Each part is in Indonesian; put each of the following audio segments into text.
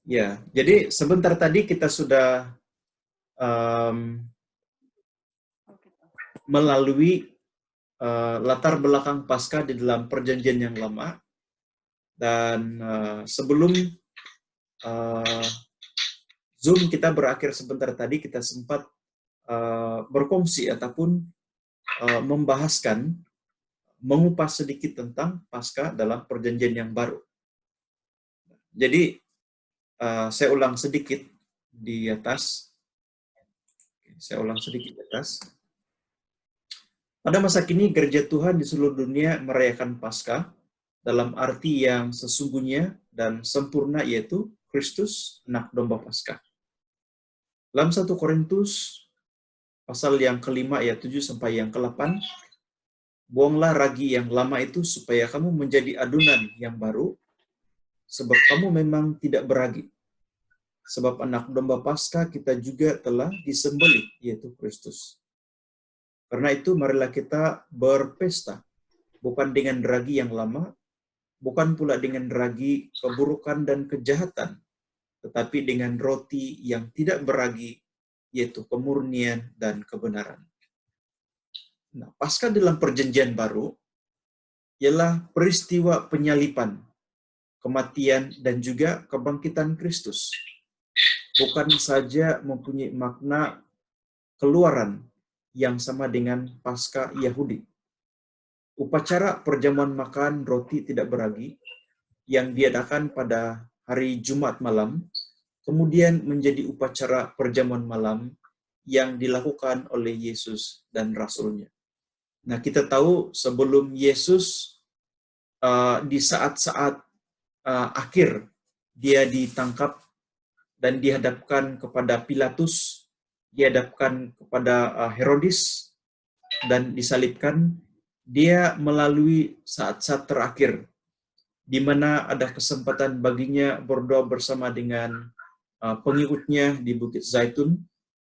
Ya, jadi sebentar tadi kita sudah um, melalui latar belakang Paskah di dalam Perjanjian yang Lama, dan sebelum uh, Zoom kita berakhir sebentar tadi, kita sempat berkongsi ataupun membahaskan, mengupas sedikit tentang Paskah dalam Perjanjian yang Baru. Jadi saya ulang sedikit di atas. Saya ulang sedikit di atas. Pada masa kini, gereja Tuhan di seluruh dunia merayakan Paskah dalam arti yang sesungguhnya dan sempurna, yaitu Kristus, anak domba Paskah. Dalam 1 Korintus pasal yang kelima ayat 7 sampai yang ke-8, buanglah ragi yang lama itu supaya kamu menjadi adunan yang baru, sebab kamu memang tidak beragi. Sebab anak domba Paskah kita juga telah disembelih, yaitu Kristus. Karena itu marilah kita berpesta, bukan dengan ragi yang lama, bukan pula dengan ragi keburukan dan kejahatan, tetapi dengan roti yang tidak beragi, yaitu kemurnian dan kebenaran. Nah, Paskah dalam Perjanjian Baru ialah peristiwa penyalipan, kematian, dan juga kebangkitan Kristus. Bukan saja mempunyai makna keluaran yang sama dengan Paskah Yahudi. Upacara perjamuan makan roti tidak beragi yang diadakan pada hari Jumat malam, kemudian menjadi upacara perjamuan malam yang dilakukan oleh Yesus dan Rasul-Nya. Nah, kita tahu sebelum Yesus di saat-saat akhir dia ditangkap dan dihadapkan kepada Pilatus, dihadapkan kepada Herodes, dan disalibkan, dia melalui saat-saat terakhir di mana ada kesempatan baginya berdoa bersama dengan pengikutnya di Bukit Zaitun.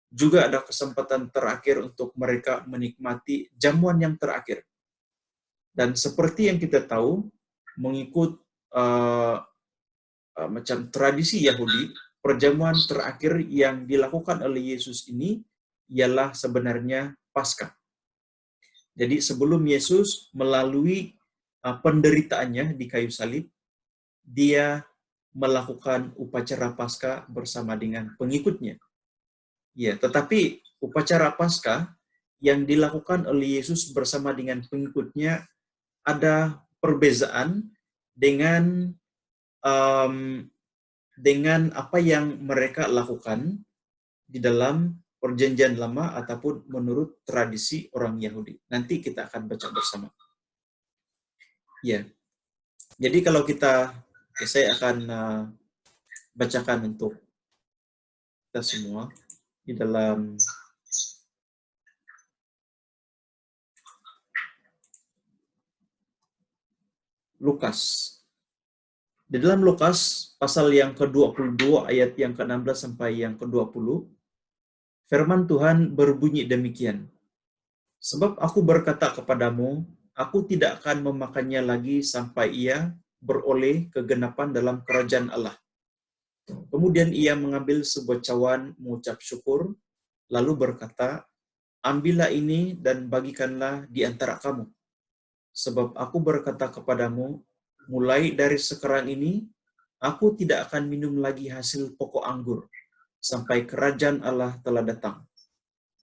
Juga ada kesempatan terakhir untuk mereka menikmati jamuan yang terakhir. Dan seperti yang kita tahu, mengikut macam tradisi Yahudi, perjamuan terakhir yang dilakukan oleh Yesus ini ialah sebenarnya Paskah. Jadi sebelum Yesus melalui penderitaannya di kayu salib, dia melakukan upacara Paskah bersama dengan pengikutnya. Ya, tetapi upacara Paskah yang dilakukan oleh Yesus bersama dengan pengikutnya ada perbezaan dengan dengan apa yang mereka lakukan di dalam Perjanjian Lama ataupun menurut tradisi orang Yahudi. Nanti kita akan baca bersama. Ya, jadi kalau saya akan bacakan untuk kita semua di dalam Lukas. Di dalam Lukas pasal yang ke-22 ayat yang ke-16 sampai yang ke-20, firman Tuhan berbunyi demikian. Sebab aku berkata kepadamu, aku tidak akan memakannya lagi sampai ia beroleh kegenapan dalam kerajaan Allah. Kemudian ia mengambil sebuah cawan mengucap syukur, lalu berkata, ambillah ini dan bagikanlah di antara kamu. Sebab aku berkata kepadamu, mulai dari sekarang ini, aku tidak akan minum lagi hasil pokok anggur, sampai kerajaan Allah telah datang.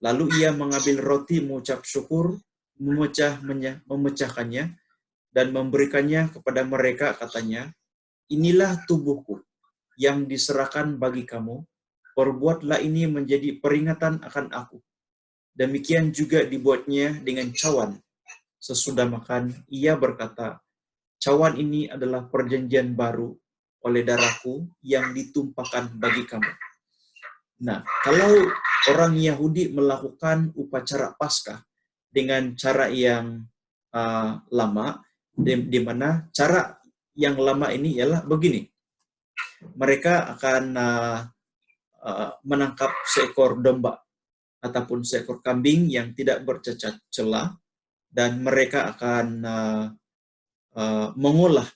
Lalu ia mengambil roti mengucap syukur, memecahkannya, dan memberikannya kepada mereka, katanya, inilah tubuhku yang diserahkan bagi kamu, perbuatlah ini menjadi peringatan akan aku. Demikian juga dibuatnya dengan cawan. Sesudah makan, ia berkata, cawan ini adalah perjanjian baru oleh darahku yang ditumpahkan bagi kamu. Nah, kalau orang Yahudi melakukan upacara Paskah dengan cara yang lama, di mana cara yang lama ini ialah begini. Mereka akan menangkap seekor domba ataupun seekor kambing yang tidak bercacat celah, dan mereka akan mengolah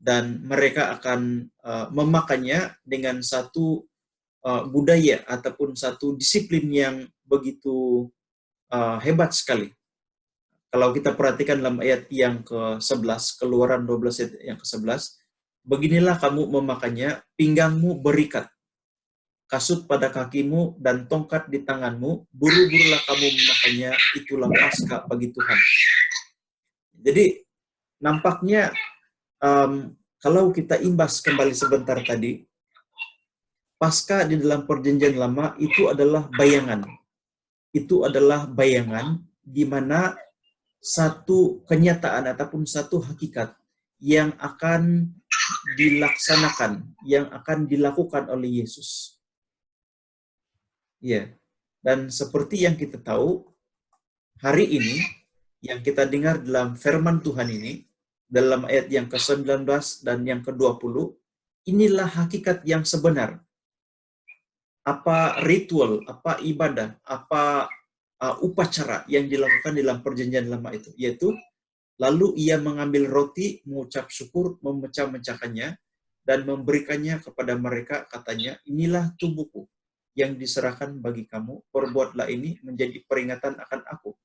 dan mereka akan memakannya dengan satu budaya ataupun satu disiplin yang begitu hebat sekali. Kalau kita perhatikan dalam ayat yang ke-11, Keluaran 12 ayat yang ke-11, beginilah kamu memakannya, pinggangmu berikat, kasut pada kakimu, dan tongkat di tanganmu, buru-burulah kamu memakannya, itulah Paskah bagi Tuhan. Jadi, nampaknya kalau kita imbas kembali sebentar tadi, Paskah di dalam Perjanjian Lama itu adalah bayangan. Itu adalah bayangan di mana satu kenyataan ataupun satu hakikat yang akan dilaksanakan, yang akan dilakukan oleh Yesus. Ya. Dan seperti yang kita tahu, hari ini yang kita dengar dalam firman Tuhan ini, dalam ayat yang ke-19 dan yang ke-20, inilah hakikat yang sebenar. Apa ritual, apa ibadah, apa upacara yang dilakukan dalam Perjanjian Lama itu, yaitu lalu ia mengambil roti, mengucap syukur, memecah-mecahkannya, dan memberikannya kepada mereka, katanya, inilah tubuhku yang diserahkan bagi kamu, perbuatlah ini menjadi peringatan akan aku.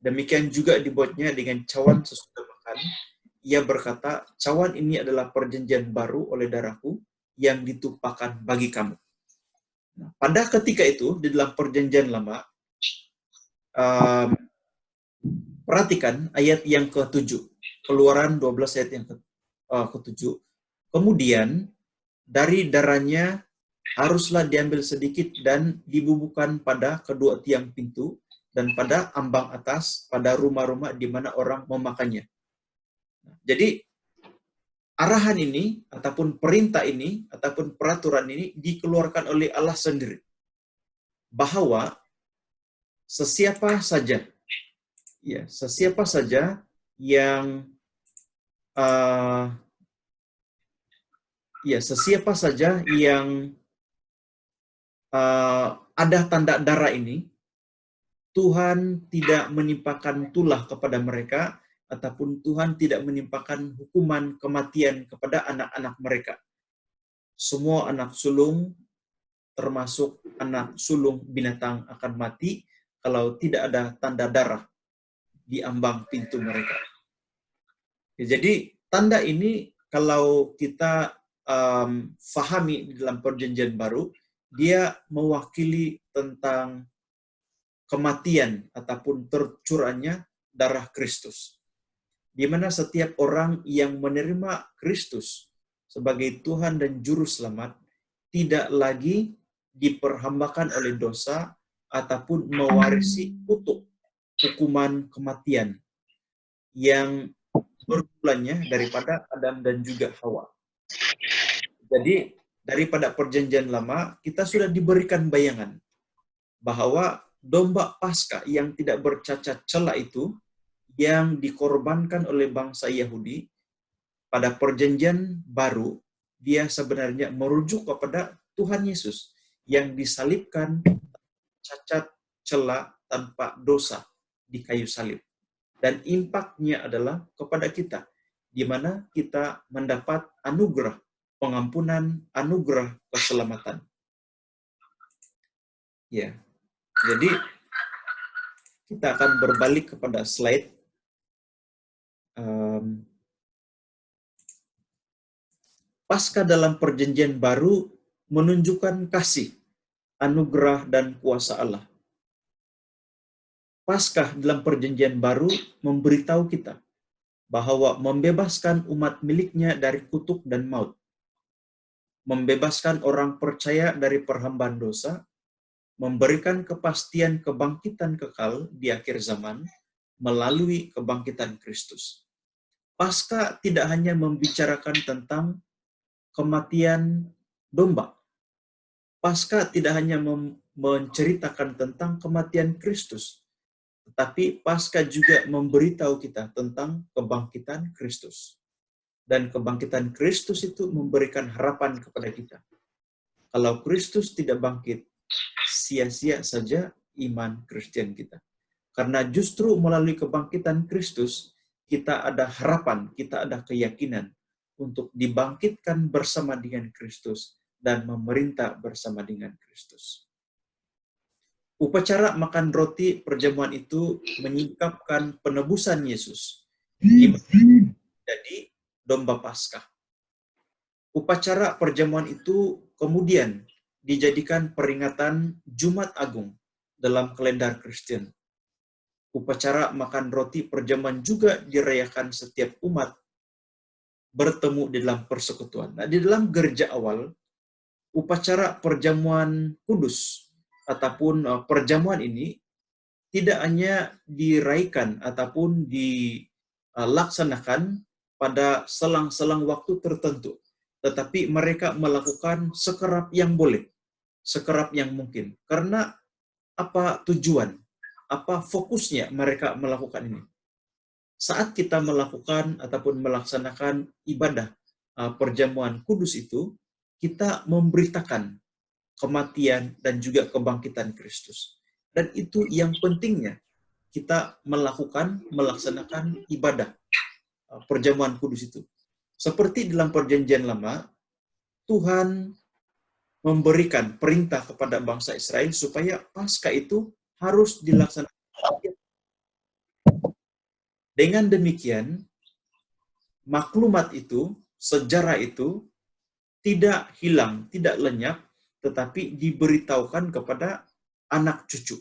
Demikian juga dibuatnya dengan cawan sesudah makan. Ia berkata, cawan ini adalah perjanjian baru oleh darahku yang ditumpahkan bagi kamu. Nah, pada ketika itu, di dalam Perjanjian Lama, perhatikan ayat yang ke-7, Keluaran 12 ayat yang ke-7. Kemudian dari darahnya haruslah diambil sedikit dan dibubuhkan pada kedua tiang pintu dan pada ambang atas, pada rumah-rumah di mana orang memakannya. Jadi arahan ini ataupun perintah ini ataupun peraturan ini dikeluarkan oleh Allah sendiri, bahwa sesiapa saja yang ada tanda darah ini, Tuhan tidak menimpakan tulah kepada mereka, ataupun Tuhan tidak menimpakan hukuman kematian kepada anak-anak mereka. Semua anak sulung, termasuk anak sulung binatang, akan mati kalau tidak ada tanda darah di ambang pintu mereka. Jadi tanda ini kalau kita fahami di dalam Perjanjian Baru, dia mewakili tentang kematian ataupun tercurahnya darah Kristus. Di mana setiap orang yang menerima Kristus sebagai Tuhan dan Juru Selamat tidak lagi diperhambakan oleh dosa ataupun mewarisi kutuk hukuman kematian yang bermulanya daripada Adam dan juga Hawa. Jadi daripada Perjanjian Lama kita sudah diberikan bayangan bahwa domba Paskah yang tidak bercacat celah itu yang dikorbankan oleh bangsa Yahudi pada Perjanjian Baru, dia sebenarnya merujuk kepada Tuhan Yesus yang disalibkan cacat celah tanpa dosa di kayu salib. Dan impaknya adalah kepada kita, di mana kita mendapat anugerah pengampunan, anugerah keselamatan. Ya, jadi kita akan berbalik kepada slide. Paskah dalam Perjanjian Baru menunjukkan kasih, anugerah, dan kuasa Allah. Paskah dalam Perjanjian Baru memberitahu kita bahwa membebaskan umat miliknya dari kutuk dan maut, membebaskan orang percaya dari perhambaan dosa, memberikan kepastian kebangkitan kekal di akhir zaman melalui kebangkitan Kristus. Paskah tidak hanya membicarakan tentang kematian domba. Paskah tidak hanya menceritakan tentang kematian Kristus, tetapi Paskah juga memberitahu kita tentang kebangkitan Kristus. Dan kebangkitan Kristus itu memberikan harapan kepada kita. Kalau Kristus tidak bangkit, sia-sia saja iman Kristen kita. Karena justru melalui kebangkitan Kristus, kita ada harapan, kita ada keyakinan untuk dibangkitkan bersama dengan Kristus dan memerintah bersama dengan Kristus. Upacara makan roti perjamuan itu menyingkapkan penebusan Yesus jadi domba Paskah. Upacara perjamuan itu kemudian dijadikan peringatan Jumat Agung dalam kalender Kristen. Upacara makan roti perjamuan juga dirayakan setiap umat bertemu di dalam persekutuan. Nah, di dalam gereja awal, upacara perjamuan kudus ataupun perjamuan ini tidak hanya diraikan ataupun dilaksanakan pada selang-selang waktu tertentu, tetapi mereka melakukan sekerap yang boleh, sekerap yang mungkin. Karena apa tujuan, apa fokusnya mereka melakukan ini? Saat kita melakukan ataupun melaksanakan ibadah perjamuan kudus itu, kita memberitakan kematian dan juga kebangkitan Kristus. Dan itu yang pentingnya kita melaksanakan ibadah perjamuan kudus itu. Seperti dalam perjanjian lama, Tuhan memberikan perintah kepada bangsa Israel supaya Paskah itu harus dilaksanakan. Dengan demikian, maklumat itu, sejarah itu tidak hilang, tidak lenyap, tetapi diberitahukan kepada anak cucu.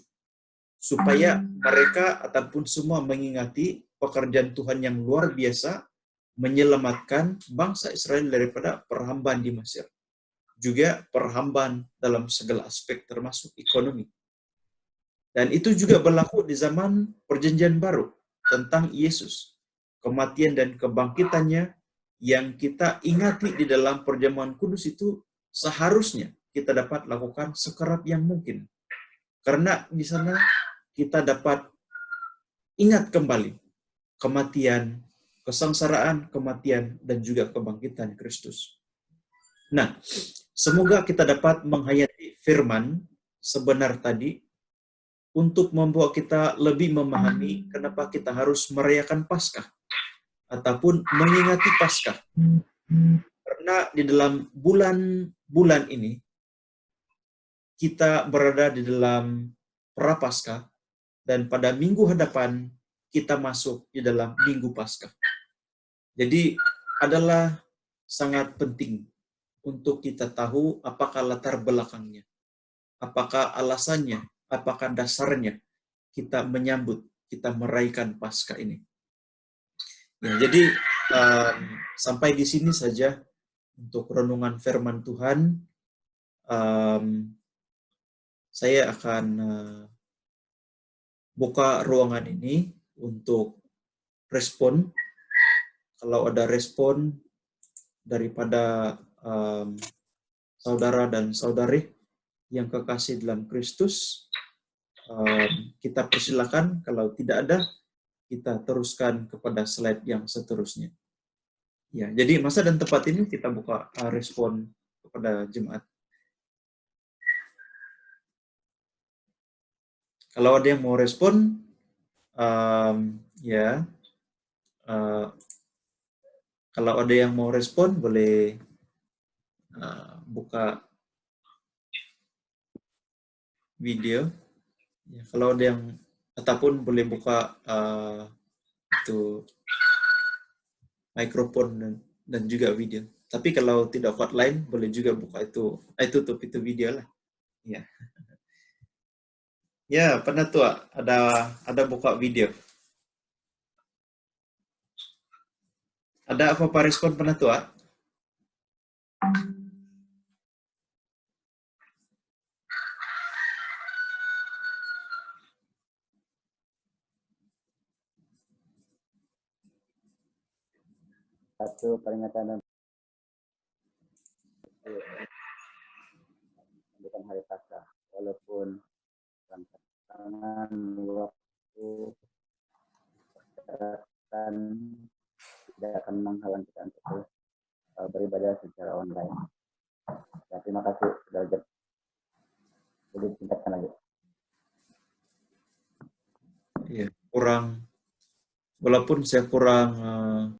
Supaya mereka ataupun semua mengingati pekerjaan Tuhan yang luar biasa menyelamatkan bangsa Israel daripada perhambaan di Mesir. Juga perhambaan dalam segala aspek termasuk ekonomi. Dan itu juga berlaku di zaman Perjanjian Baru tentang Yesus. Kematian dan kebangkitannya yang kita ingati di dalam perjamuan kudus itu seharusnya kita dapat lakukan sekerap yang mungkin. Karena di sana kita dapat ingat kembali kematian, kesengsaraan, kematian, dan juga kebangkitan Kristus. Nah, semoga kita dapat menghayati firman sebenar tadi untuk membawa kita lebih memahami kenapa kita harus merayakan Paskah ataupun mengingati Paskah. Karena di dalam bulan-bulan ini kita berada di dalam Prapaskah dan pada minggu hadapan kita masuk di dalam Minggu Paskah. Jadi adalah sangat penting untuk kita tahu apakah latar belakangnya, apakah alasannya, apakah dasarnya kita menyambut, kita merayakan Paskah ini. Ya, jadi sampai di sini saja untuk renungan firman Tuhan. Saya akan buka ruangan ini untuk respon. Kalau ada respon daripada saudara dan saudari yang kekasih dalam Kristus, kita persilakan. Kalau tidak ada, kita teruskan kepada slide yang seterusnya. Ya, jadi masa dan tempat ini kita buka respon kepada jemaat. Kalau ada yang mau respon, ya. Kalau ada yang mau respon, boleh buka video. Ya, kalau ada yang, ataupun boleh buka itu mikrofon dan juga video. Tapi kalau tidak kuat lain, boleh juga buka itu, tutup itu video lah. Ya. Ya, pernah tuh ada buka video. Ada apa respon pernah tuh? Satu peringatan bukan hari Paskah, walaupun dalam tangan waktu akan tidak akan menghalang kita untuk beribadah secara online. Ya, terima kasih sudah boleh tingkatkan lagi. Ya, walaupun saya kurang